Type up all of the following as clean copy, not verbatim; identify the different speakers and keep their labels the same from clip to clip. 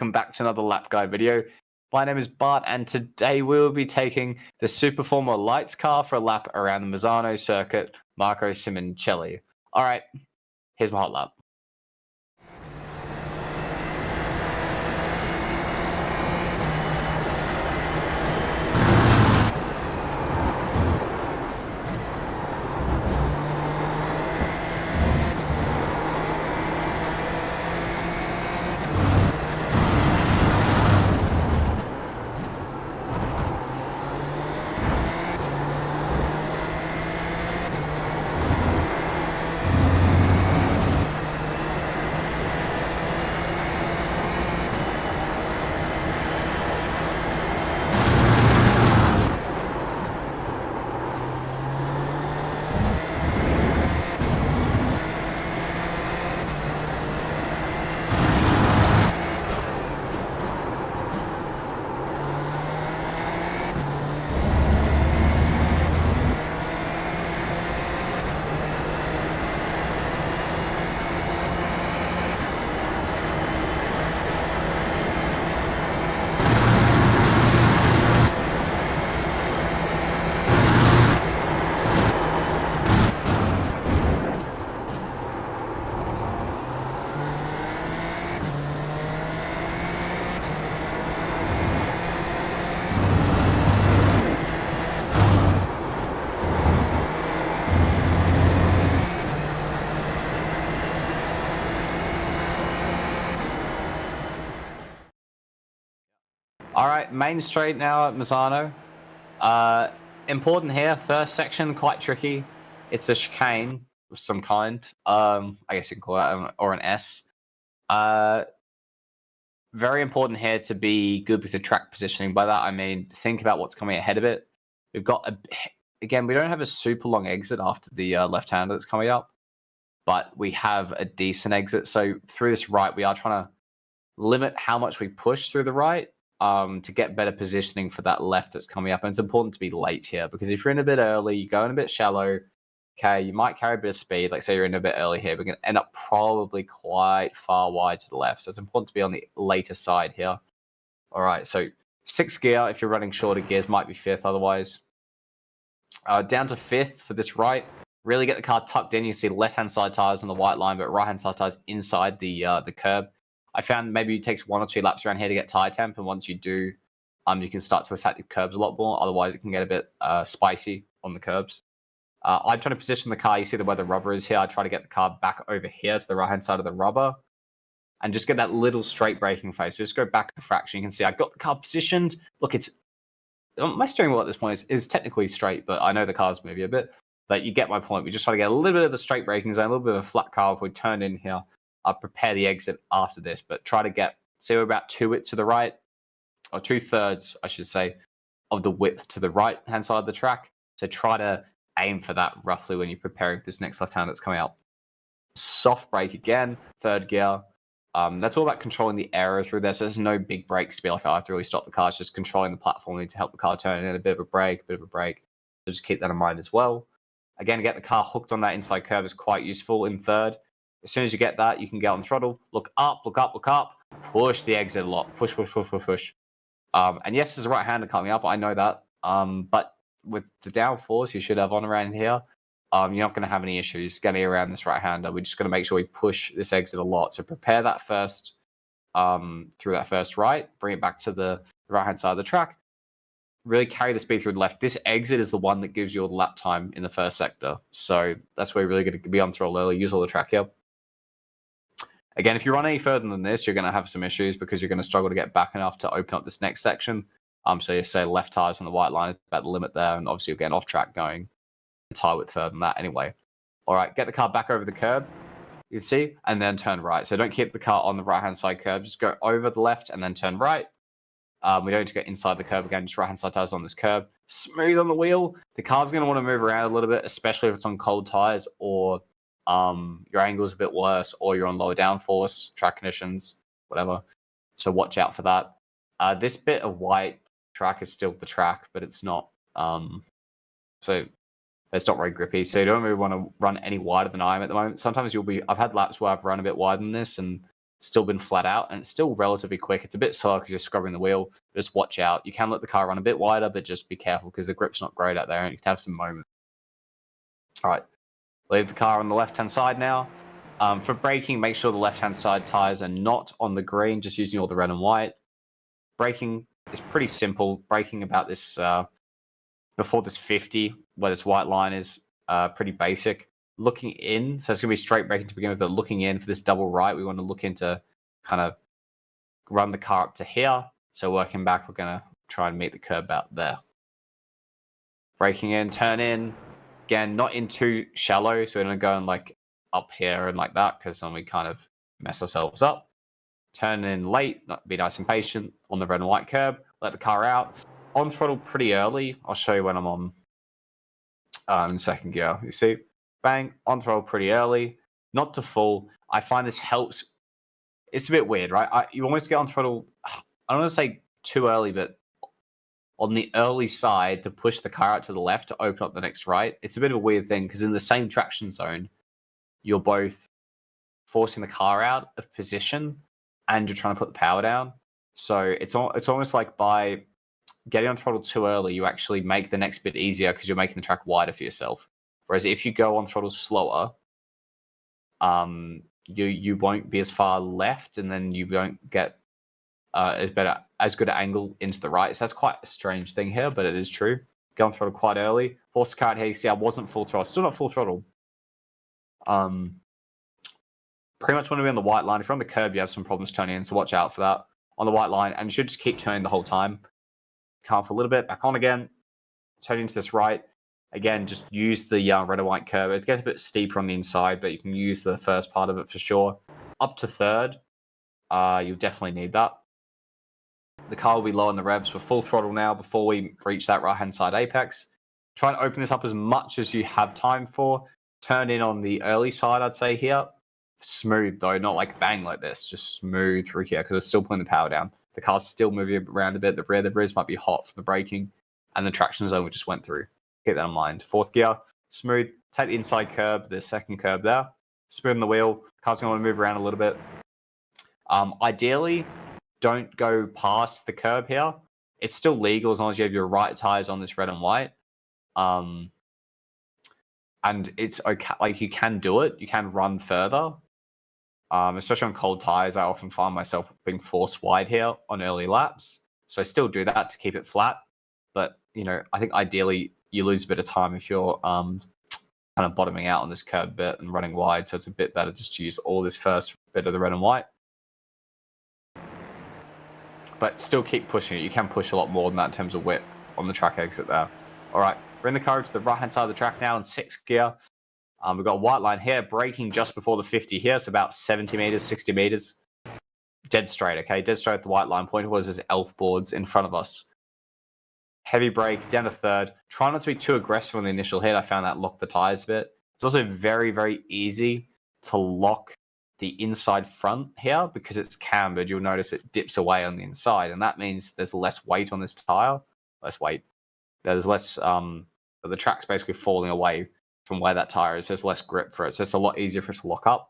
Speaker 1: welcome back to another lap guide video. My name is Bart, and today we will be taking the Superformer Lights car for a lap around the Misano circuit, Marco Simoncelli. Alright, here's my hot lap. Alright, main straight now at Misano. Important here, first section, quite tricky. It's a chicane of some kind. I guess you can call it, or an S. Very important here to be good with the track positioning. By that, I mean, think about what's coming ahead of it. We've got, again, we don't have a super long exit after the left-hander that's coming up, but we have a decent exit. So through this right, we are trying to limit how much we push through the right to get better positioning for that left that's coming up. And it's important to be late here, because if you're in a bit early, you go in a bit shallow, okay, you might carry a bit of speed. Like say you're in a bit early here, we're going to end up probably quite far wide to the left. So it's important to be on the later side here. All right, so 6th gear, if you're running shorter gears, might be 5th otherwise. Down to 5th for this right. Really get the car tucked in. You see the left-hand side tires on the white line, but right-hand side tires inside the curb. I found maybe it takes 1 or 2 laps around here to get tire temp, and once you do, you can start to attack the curbs a lot more. Otherwise, it can get a bit spicy on the curbs. I try to position the car. You see where the rubber is here. I try to get the car back over here to the right-hand side of the rubber and just get that little straight braking phase. So just go back a fraction. You can see I got the car positioned. Look, it's my steering wheel at this point is technically straight, but I know the car's maybe a bit. But you get my point. We just try to get a little bit of a straight braking zone, a little bit of a flat car if we turn in here. I'll prepare the exit after this, but try to get, say we're about 2 widths to the right, or 2/3, I should say, of the width to the right-hand side of the track. So try to aim for that roughly when you're preparing for this next left-hand that's coming out. Soft brake again, 3rd gear. That's all about controlling the aero through there. So there's no big brakes to be like, I have to really stop the car. It's just controlling the platform to help the car turn in, a bit of a brake, So just keep that in mind as well. Again, get the car hooked on that inside curve is quite useful in 3rd. As soon as you get that, you can get on throttle, look up, push the exit a lot, push. And yes, there's a right-hander coming up, I know that. But with the downforce you should have on around here, you're not going to have any issues getting around this right-hander. We're just going to make sure we push this exit a lot. So prepare that first, through that first right, bring it back to the right-hand side of the track. Really carry the speed through the left. This exit is the one that gives you all the lap time in the first sector. So that's where you're really going to be on throttle early, use all the track here. Again, if you run any further than this, you're going to have some issues because you're going to struggle to get back enough to open up this next section. So you say left tires on the white line, about the limit there, and obviously you're getting off track going tire width further than that anyway. All right, get the car back over the curb, you can see, and then turn right. So don't keep the car on the right-hand side curb. Just go over the left and then turn right. We don't need to go inside the curb again, just right-hand side tires on this curb. Smooth on the wheel. The car's going to want to move around a little bit, especially if it's on cold tires or your angle's a bit worse, or you're on lower downforce, track conditions, whatever. So watch out for that. This bit of white track is still the track, but it's not. So it's not very grippy. So you don't really want to run any wider than I am at the moment. Sometimes I've had laps where I've run a bit wider than this, and still been flat out, and it's still relatively quick. It's a bit slow because you're scrubbing the wheel. Just watch out. You can let the car run a bit wider, but just be careful because the grip's not great out there, and you can have some moments. All right, leave the car on the left-hand side now. For braking, make sure the left-hand side tires are not on the green, just using all the red and white. Braking is pretty simple. Braking about this before this 50, where this white line is, pretty basic. Looking in, so it's going to be straight braking to begin with, but looking in for this double right, we want to look into kind of run the car up to here. So working back, we're going to try and meet the curb out there. Braking in, turn in. Again, not in too shallow, so we're going to go in like up here and like that, because then we kind of mess ourselves up. Turn in late, be nice and patient on the red and white curb. Let the car out. On throttle pretty early. I'll show you when I'm on in second gear. You see, bang, on throttle pretty early. Not to full. I find this helps. It's a bit weird, right? You almost get on throttle, I don't want to say too early, but on the early side to push the car out to the left to open up the next right. It's a bit of a weird thing because in the same traction zone, you're both forcing the car out of position and you're trying to put the power down. So it's almost like by getting on throttle too early, you actually make the next bit easier because you're making the track wider for yourself. Whereas if you go on throttle slower, you won't be as far left, and then you won't get as good an angle into the right. So that's quite a strange thing here, but it is true. Go on throttle quite early. Force the car out here. You see, I wasn't full throttle. Still not full throttle. Pretty much when we're on the white line, if you're on the curb, you have some problems turning in, so watch out for that. On the white line, and you should just keep turning the whole time. Come off a little bit, back on again. Turn into this right. Again, just use the red and white curve. It gets a bit steeper on the inside, but you can use the first part of it for sure. Up to third, you'll definitely need that. The car will be low on the revs. We're full throttle now before we reach that right-hand side apex. Try and open this up as much as you have time for. Turn in on the early side, I'd say here. Smooth, though, not like bang like this. Just smooth through here because we're still putting the power down. The car's still moving around a bit. The rears might be hot from the braking. And the traction zone we just went through. Keep that in mind. Fourth gear, smooth. Take the inside curb, the second curb there. Smooth on the wheel. Car's going to move around a little bit. Ideally, don't go past the curb here. It's still legal as long as you have your right tires on this red and white. And it's okay. Like, you can do it. You can run further. Especially on cold tires, I often find myself being forced wide here on early laps. So I still do that to keep it flat. But, I think ideally you lose a bit of time if you're kind of bottoming out on this curb bit and running wide. So it's a bit better just to use all this first bit of the red and white. But still keep pushing it. You can push a lot more than that in terms of width on the track exit there. All right, bring the car to the right-hand side of the track now in sixth gear. We've got a white line here, braking just before the 50 here, so about 70 meters, 60 meters. Dead straight, okay? Dead straight at the white line. Point was his elf boards in front of us. Heavy brake, down to third. Try not to be too aggressive on the initial hit. I found that locked the tires a bit. It's also very, very easy to lock the inside front here because it's cambered. You'll notice it dips away on the inside, and that means there's less weight on this tire. Less weight. There's less, the track's basically falling away from where that tire is. There's less grip for it, so it's a lot easier for it to lock up.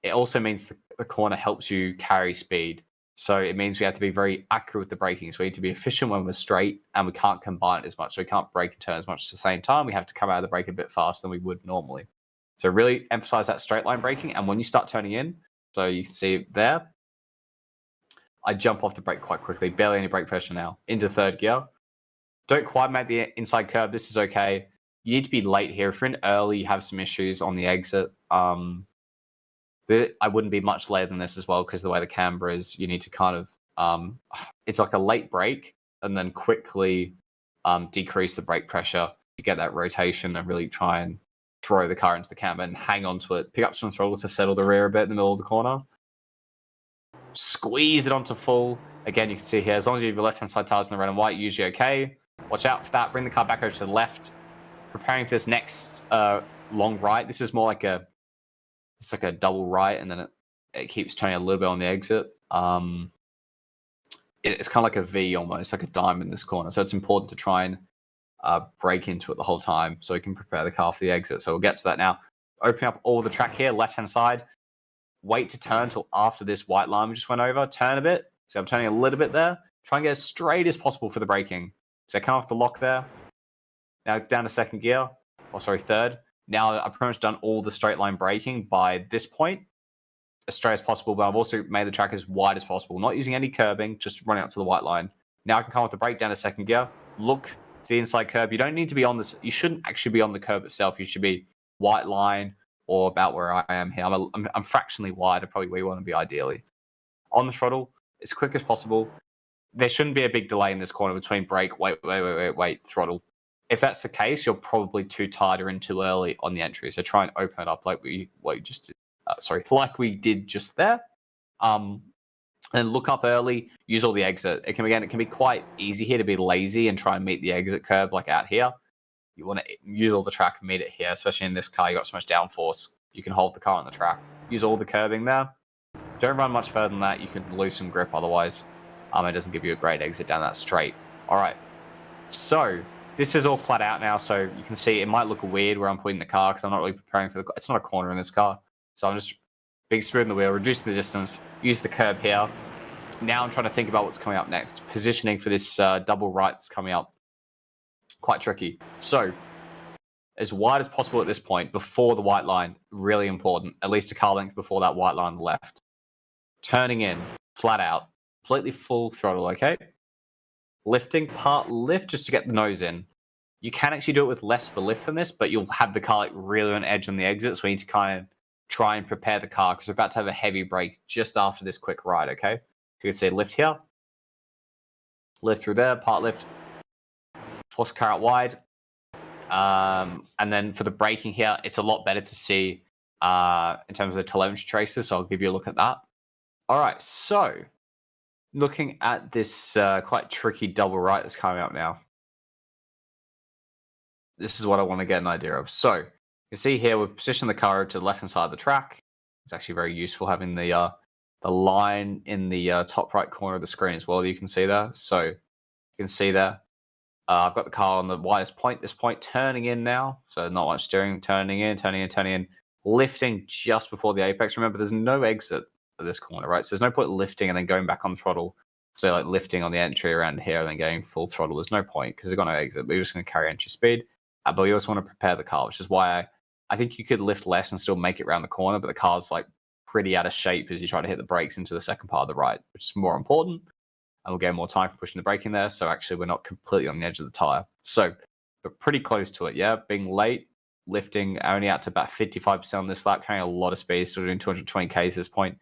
Speaker 1: It also means the corner helps you carry speed. So it means we have to be very accurate with the braking. So we need to be efficient when we're straight, and we can't combine it as much. So we can't brake and turn as much at the same time. We have to come out of the brake a bit faster than we would normally. So really emphasize that straight line braking. And when you start turning in, so you can see there, I jump off the brake quite quickly. Barely any brake pressure now. Into third gear. Don't quite make the inside curb. This is okay. You need to be late here. If you're in early, you have some issues on the exit. I wouldn't be much later than this as well because the way the camber is, you need to kind of, it's like a late brake and then quickly decrease the brake pressure to get that rotation and really try and throw the car into the camber and hang on to it. Pick up some throttle to settle the rear a bit in the middle of the corner. Squeeze it onto full. Again, you can see here, as long as you have your left-hand side tires in the red and white, usually okay. Watch out for that. Bring the car back over to the left. Preparing for this next long right. This is more like it's like a double right, and then it keeps turning a little bit on the exit. It's kind of like a V almost, like a diamond in this corner. So it's important to try and brake into it the whole time so we can prepare the car for the exit. So we'll get to that now. Opening up all the track here, left-hand side. wait to turn until after this white line we just went over. Turn a bit. So I'm turning a little bit there. Try and get as straight as possible for the braking. So I come off the lock there. Now down to second gear. Oh, sorry, third. Now I've pretty much done all the straight line braking by this point, as straight as possible, but I've also made the track as wide as possible, not using any curbing, just running up to the white line. Now I can come off the brake down to second gear, look to the inside curb. You don't need to be on this. You shouldn't actually be on the curb itself. You should be white line or about where I am here. I'm fractionally wide, probably where you want to be ideally. On the throttle, as quick as possible. There shouldn't be a big delay in this corner between brake, wait, throttle. If that's the case, you're probably too tight or in too early on the entry. So try and open it up like we just did. Like we did just there. And look up early, use all the exit. It can be quite easy here to be lazy and try and meet the exit curb like out here. You want to use all the track and meet it here, especially in this car. You got so much downforce. You can hold the car on the track. Use all the curbing there. Don't run much further than that. You can lose some grip otherwise. It doesn't give you a great exit down that straight. All right. So this is all flat out now. So you can see it might look weird where I'm putting the car because I'm not really preparing for it's not a corner in this car. So I'm just big speed in the wheel, reducing the distance, use the curb here. Now I'm trying to think about what's coming up next. Positioning for this double right that's coming up. Quite tricky. So as wide as possible at this point before the white line. Really important. At least a car length before that white line on the left. Turning in, flat out. Completely full throttle, okay? Lifting, part lift just to get the nose in. You can actually do it with less of a lift than this, but you'll have the car like really on edge on the exit, so we need to kind of try and prepare the car because we're about to have a heavy brake just after this quick ride, okay? So you can see lift here. Lift through there, part lift. Force the car out wide. And then for the braking here, it's a lot better to see in terms of the telemetry traces, so I'll give you a look at that. All right, so looking at this quite tricky double right that's coming up now. This is what I want to get an idea of. So you can see here we've positioned the car to the left-hand side of the track. It's actually very useful having the line in the top right corner of the screen as well. You can see there. So you can see there. I've got the car on the widest point. This point turning in now. So not much steering. Turning in. Lifting just before the apex. Remember, there's no exit at this corner, right? So there's no point lifting and then going back on the throttle. So like lifting on the entry around here and then going full throttle. There's no point because they've got no exit. But you're just going to carry entry speed. But we also want to prepare the car, which is why I think you could lift less and still make it around the corner. But the car's like pretty out of shape as you try to hit the brakes into the second part of the right, which is more important. And we'll get more time for pushing the brake in there. So actually, we're not completely on the edge of the tire. So, but pretty close to it, yeah? Being late, lifting only out to about 55% on this lap, carrying a lot of speed, still doing 220 Ks at this point.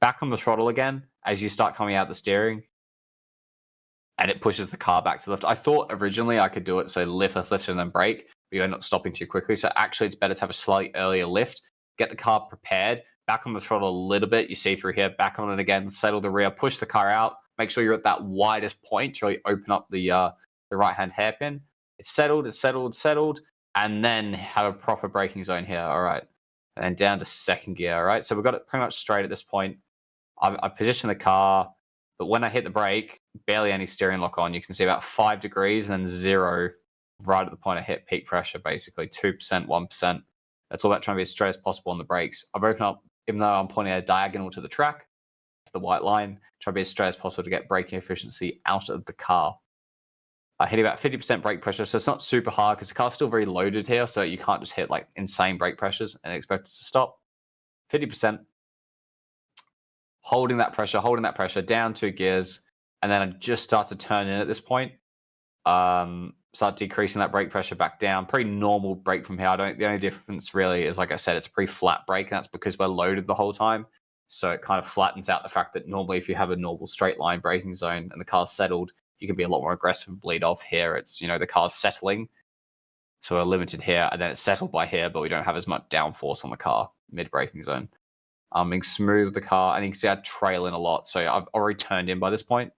Speaker 1: Back on the throttle again as you start coming out the steering. And it pushes the car back to lift. I thought originally I could do it, so lift, and then brake, but you end up stopping too quickly. So actually, it's better to have a slightly earlier lift, get the car prepared, back on the throttle a little bit. You see through here, back on it again, settle the rear, push the car out. Make sure you're at that widest point to really open up the right-hand hairpin. It's settled, and then have a proper braking zone here. All right. And then down to second gear. All right. So we've got it pretty much straight at this point. I position the car, but when I hit the brake, barely any steering lock on. You can see about 5 degrees and then 0 right at the point I hit peak pressure, basically 2%, 1%. That's all about trying to be as straight as possible on the brakes. I've opened up, even though I'm pointing a diagonal to the track, to the white line, try to be as straight as possible to get braking efficiency out of the car. I hit about 50% brake pressure, so it's not super hard because the car's still very loaded here, so you can't just hit like insane brake pressures and expect it to stop. 50%. Holding that pressure, down 2 gears, and then I just start to turn in at this point. Start decreasing that brake pressure back down. Pretty normal brake from here. The only difference really is, like I said, it's a pretty flat brake, and that's because we're loaded the whole time. So it kind of flattens out the fact that normally if you have a normal straight line braking zone and the car's settled, you can be a lot more aggressive and bleed off. Here it's, the car's settling. So we're limited here, and then it's settled by here, but we don't have as much downforce on the car mid-braking zone. Being smooth with the car, and you can see I trail in a lot. So I've already turned in by this point.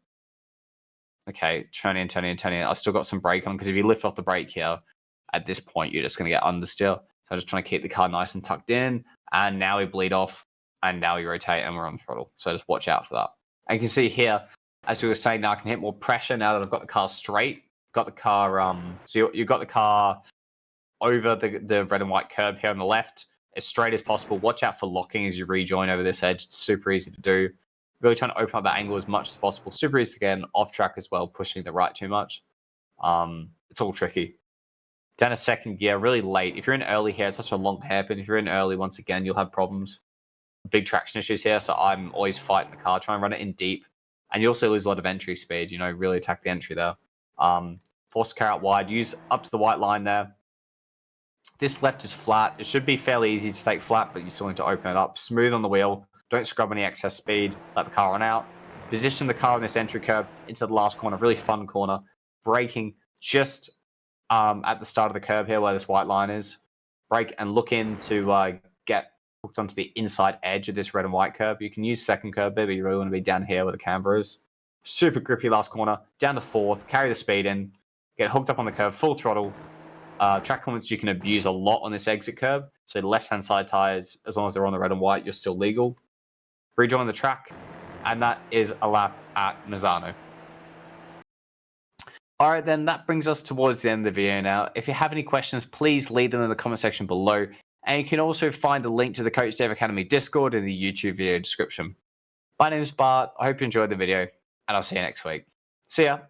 Speaker 1: Okay, turn in. I've still got some brake on, because if you lift off the brake here, at this point, you're just going to get understeer. So I'm just trying to keep the car nice and tucked in, and now we bleed off, and now we rotate, and we're on the throttle. So just watch out for that. And you can see here, as we were saying, now I can hit more pressure now that I've got the car straight. Got the car, so you've got the car over the red and white curb here on the left. as straight as possible. Watch out for locking as you rejoin over this edge. It's super easy to do. Really trying to open up that angle as much as possible. Super easy to get off track as well, pushing the right too much. It's all tricky. Down a second gear, really late. If you're in early here, it's such a long hairpin. If you're in early, once again, you'll have problems. Big traction issues here, so I'm always fighting the car, trying to run it in deep. And you also lose a lot of entry speed, really attack the entry there. Force the car out wide, use up to the white line there. This left is flat. It should be fairly easy to take flat, but you still need to open it up. Smooth on the wheel. Don't scrub any excess speed. Let the car run out. Position the car on this entry curve into the last corner. Really fun corner. Braking just at the start of the curve here where this white line is. Brake and look in to get hooked onto the inside edge of this red and white curve. You can use second curve here, but you really want to be down here where the camber is. Super grippy last corner. Down to fourth. Carry the speed in. Get hooked up on the curve. Full throttle. Track comments you can abuse a lot on this exit curve. So left-hand side tires, as long as they're on the red and white, you're still legal. Rejoin the track. And that is a lap at Misano. All right, then that brings us towards the end of the video now. If you have any questions, please leave them in the comment section below. And you can also find a link to the Coach Dave Academy Discord in the YouTube video description. My name is Bart. I hope you enjoyed the video, and I'll see you next week. See ya.